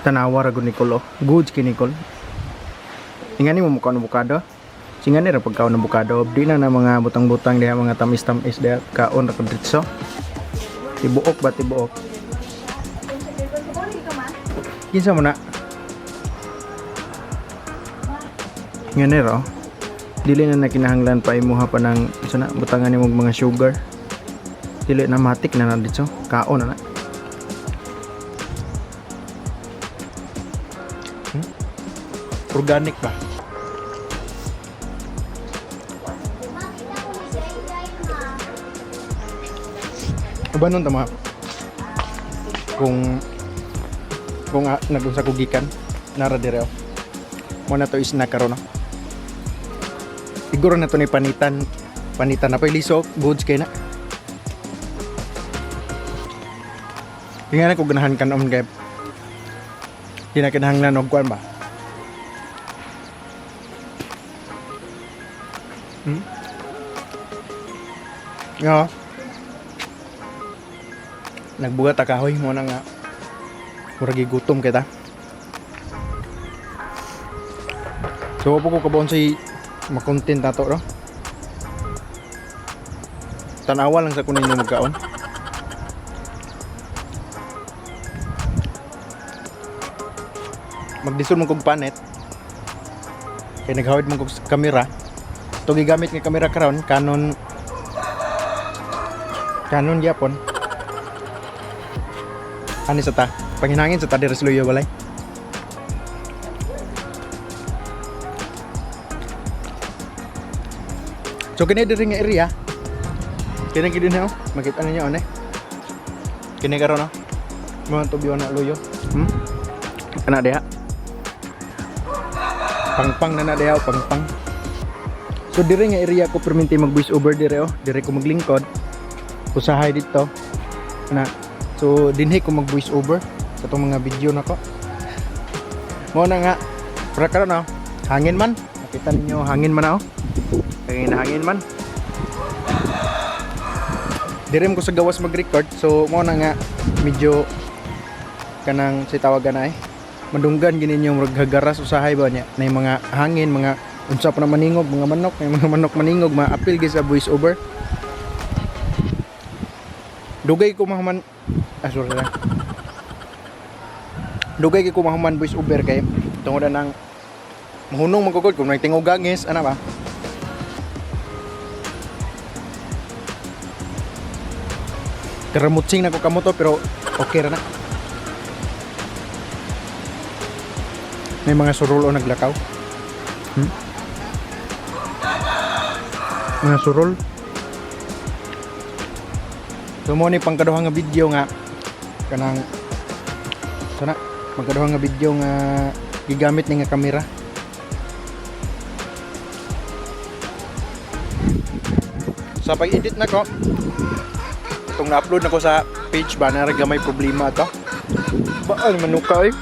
tanawa ra gud Nicole. Goods kay Nicole. Ingani mo mukha ng bukado. Singani ra pagkaon ng bukado. Di na na mga butang-butang diha mga tamis-tamis diha kaon ra kun dritso. Tibuok ba tibuok? Kinsa mo na? Ngani ra. Dili na nakinahanglan pa imuha pa ng isa na butangan nimo mga sugar. Dili na matik na na dito. Kaon na. Organic ba? Aba nun tama. Kung nag-unsa ko gikan nara dire. Mo na to is na karon. Siguro na to ni panitan na pa lisok goods kay na. Tingnan ko ganahan kan om kay. Kinakinahanglan og kuan ba? Nga. Nagbuga ta kahoy mo na nga. Murag gutom kita. So po ko kabon si makontent nato ro. Tanawa lang sa kunin niyo magkaon. Magdisod mo kog panet. Kay naghawid mo kog kamera. Ito gigamit nga kamera karon Canon Japon. Ani sa ta? Panginangin sa ta di resoluyo balay. So kini diri nga area. Kini gid na makita ninyo ane. Kini karon no. Mo tubiyo na luyo. Kana diha. Pangpang na diha pangpang. So diri nga area ko perminti mag voice over dire dire ko maglingkod. Usahay dito. Na so dinhi ko mag voice over sa tong mga video nako. Mo na nga para karon no. Hangin man. Nakita ninyo hangin man ako. Kaya hangin man. Dirim ko sa gawas mag-record. So mo na nga medyo kanang si tawagan na madunggan gini yung maghagaras usahay ba niya na yung mga hangin, mga unsa pa na maningog, mga manok, may mga manok maningog, ma-appeal gyud sa voice over. Dugay ko mahuman sorry lang. Dugay ko mahuman voice over kay tungod nang mahunong magugod kung may tingog gangis ana ba. Karamutsing na ko kamoto pero okay ra na. May mga surul o naglakaw. Mga surul. So mo ni pangkaduhang nga video nga kanang sana pangkaduhang nga video nga gigamit ni nga kamera. Sa pag-edit na ko itong na-upload na ko sa page ba na may problema ito. Baal manuka eh.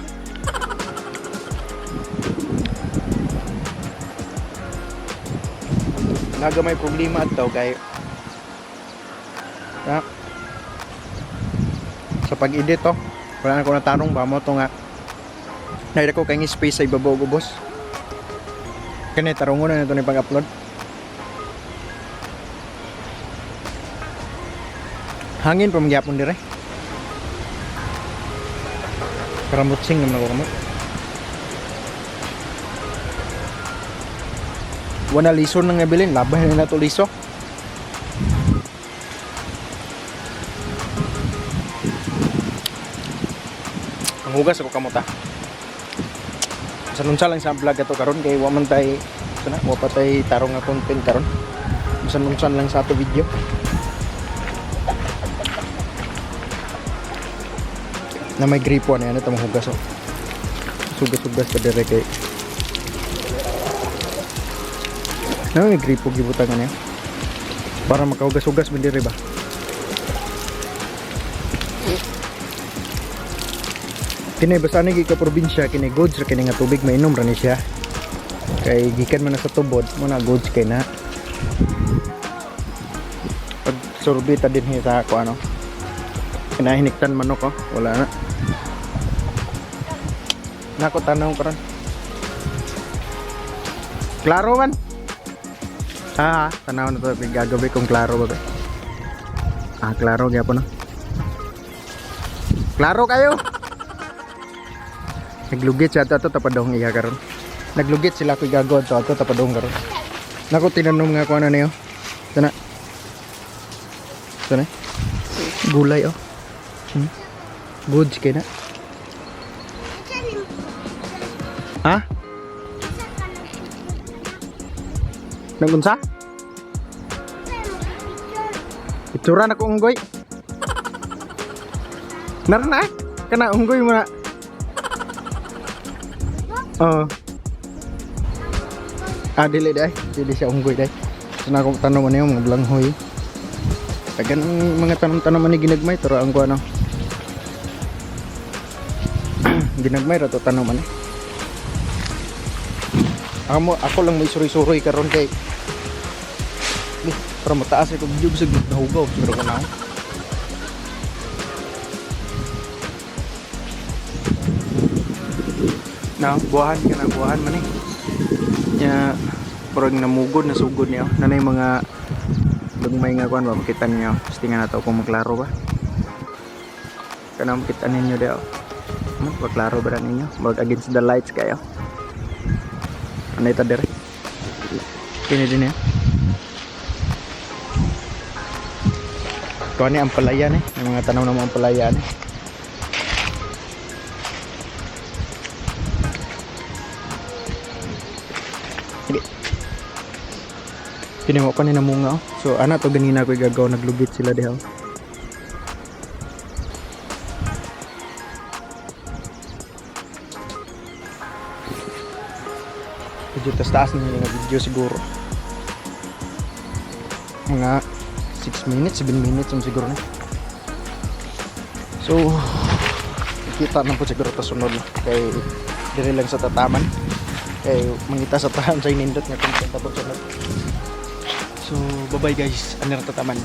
Naga may problema ito kay sa pag-edit to. Wala na ko natanong ba mo ito nga naida ko kayong space sa ibabaw ko boss. Kaya tarungo na ito na pag-upload. Hangin pa magyapon dire. Karamutsing naman ako kamot. Wala liso nang nabilin, labay na to liso. Ang hugas ako kamuta. Sanunsa lang sa vlog ato karon kay wa man tay sana wa pa tay tarong nga content karon. Sanunsan lang sa ato video. Na may gripo na yan ito mga hugas sugas-sugas pa dire kay na may gripo gibutangan yan para makahugas-hugas man dire ba. Kini basta ni gika probinsya kini goods ra kini nga tubig mainom ra ni siya kay gikan man na sa tubod mo na goods kay na pag sorbita din sa ko ano kinahiniktan manok wala na Nako tanaw karon. Klaro man. Tanaw na to gagabi kung klaro ba. Klaro gyapon no. Klaro kayo. Naglugit siya ato tapadong iya karon. Naglugit sila koy gagod to ato tapadong karon. Nako tinanom nga ko ano niyo. Sana. Sana. Gulay oh. Good kay na. Ha? Nagunsa? Itsura na ko unggoy. Narana kana unggoy mo na. Oh. Dili day. Dili siya unggoy day. Sana ko tanom niyo mga blanghoy. Tagan mga tanom-tanaman ni ginagmay tara ang kuano. Ginagmay ra to tanaman. Ako lang may suri-suri karon kay. Para mataas ito video bisag nahugaw pero kana. Buahan ka na buahan man eh. Ya parang namugod na sugod niya. Nanay mga lugmay nga kuan ba makita niyo. Stingan nato kung maklaro ba. Kana makita ninyo daw. Maklaro ba ninyo? Mag against the lights kayo. Ano ito dire? Kini din yan. Ito ni ang palayan eh. Yung mga tanaw ng mga palayan eh. Kini mo pa ni namunga oh. So ana to ganina ko gagaw naglubit sila diha. Medyo taas na yung video siguro. Mga 6 minutes, 7 minutes siguro na. So kita na po siguro ta sunod kay dire lang sa tataman. Kay mangita sa tahan sa inindot nga content po sunod. So bye bye guys, ano tataman.